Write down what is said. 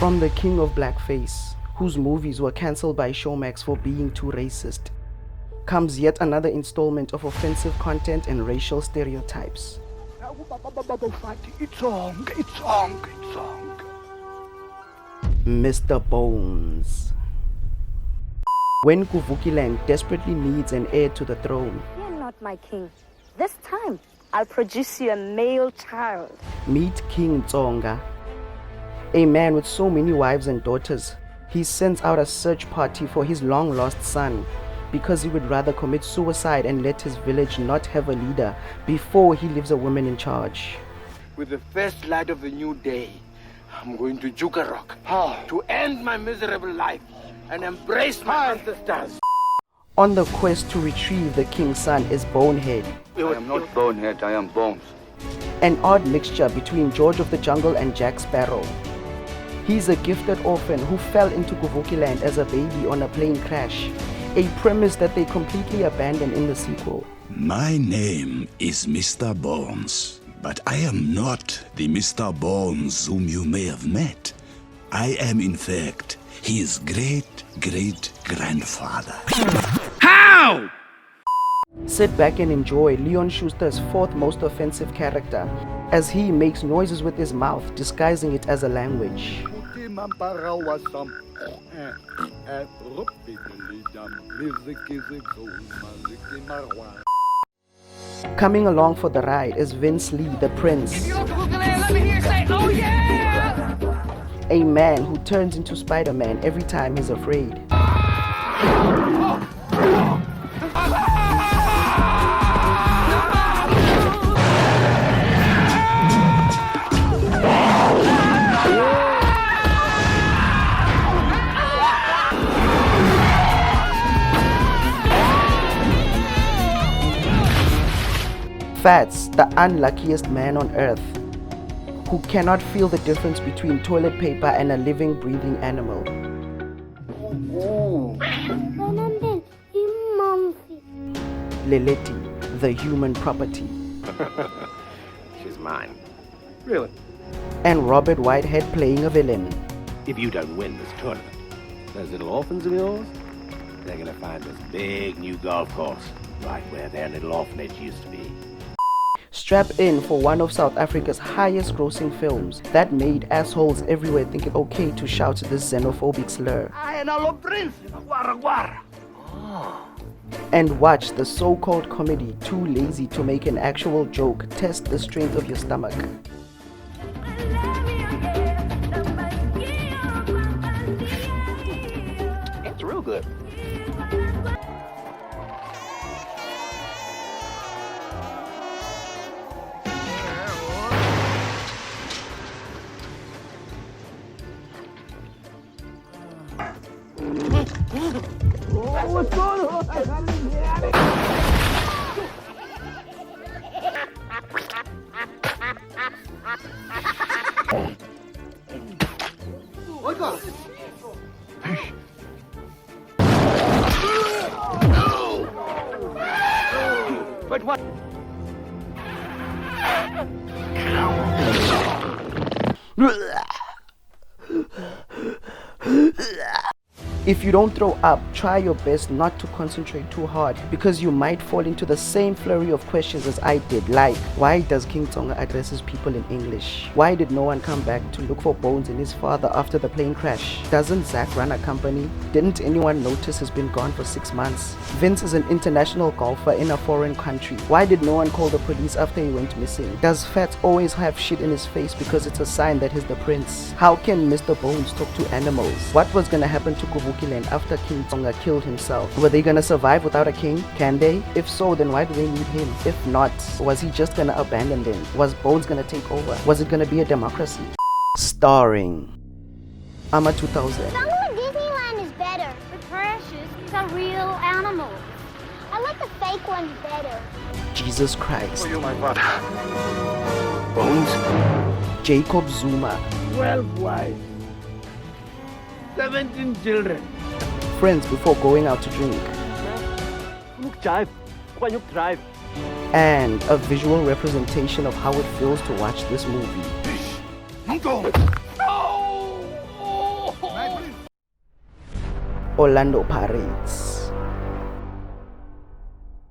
From the king of blackface, whose movies were cancelled by Showmax for being too racist, comes yet another installment of offensive content and racial stereotypes. Mr. Bones. When Kuvukiland desperately needs an heir to the throne, You're not my king. This time, I'll produce you a male child. meet King Tsonga, a man with so many wives and daughters. He sends out a search party for his long-lost son because he would rather commit suicide and let his village not have a leader before he leaves a woman in charge. With the first light of the new day, I'm going to Jukarok to end my miserable life and embrace my ancestors. On the quest to retrieve the king's son is Bonehead, I am not Bonehead, I am Bones. an odd mixture between George of the Jungle and Jack Sparrow. He's a gifted orphan who fell into Kuvukiland as a baby on a plane crash, a premise that they completely abandoned in the sequel. My name is Mr. Bones, but I am not the Mr. Bones whom you may have met. I am, in fact, his great-great-grandfather. How? Sit back and enjoy Leon Schuster's fourth most offensive character, as he makes noises with his mouth, disguising it as a language. Coming along for the ride is Vince Lee, the Prince, a man who turns into Spider-Man every time he's afraid. Fats, the unluckiest man on earth, who cannot feel the difference between toilet paper and a living, breathing animal. Leleti, the human property. She's mine. Really? And Robert Whitehead playing a villain. If you don't win this tournament, those little orphans of yours, they're gonna find this big new golf course right where their little orphanage used to be. Strap in for one of South Africa's highest grossing films that made assholes everywhere think it okay to shout this xenophobic slur. And watch the so-called comedy Too Lazy to Make an Actual Joke test the strength of your stomach. It's real good. What's going on? I gotta get out of here. What the? But what? If you don't throw up, try your best not to concentrate too hard, because you might fall into the same flurry of questions as I did, like, why does King Tsonga address his people in English? Why did no one come back to look for Bones and his father after the plane crash? Doesn't Zach run a company? Didn't anyone notice he's been gone for 6 months? Vince is an international golfer in a foreign country. Why did no one call the police after he went missing? Does Fats always have shit in his face because it's a sign that he's the prince? How can Mr. Bones talk to animals? What was gonna happen to Kuvukiland after King Tsonga killed himself? Were they gonna survive without a king? Can they? If so, then why do they need him? If not, was he just gonna abandon them? Was Bones gonna take over? Was it gonna be a democracy? Starring Ama 2000, Some of Disneyland is better. The precious, these are real animals. I like the fake ones better. Jesus Christ, You're my father. Bones? Jacob Zuma, 12 wives. 17 children. friends before going out to drink, and a visual representation of how it feels to watch this movie. Orlando Pirates.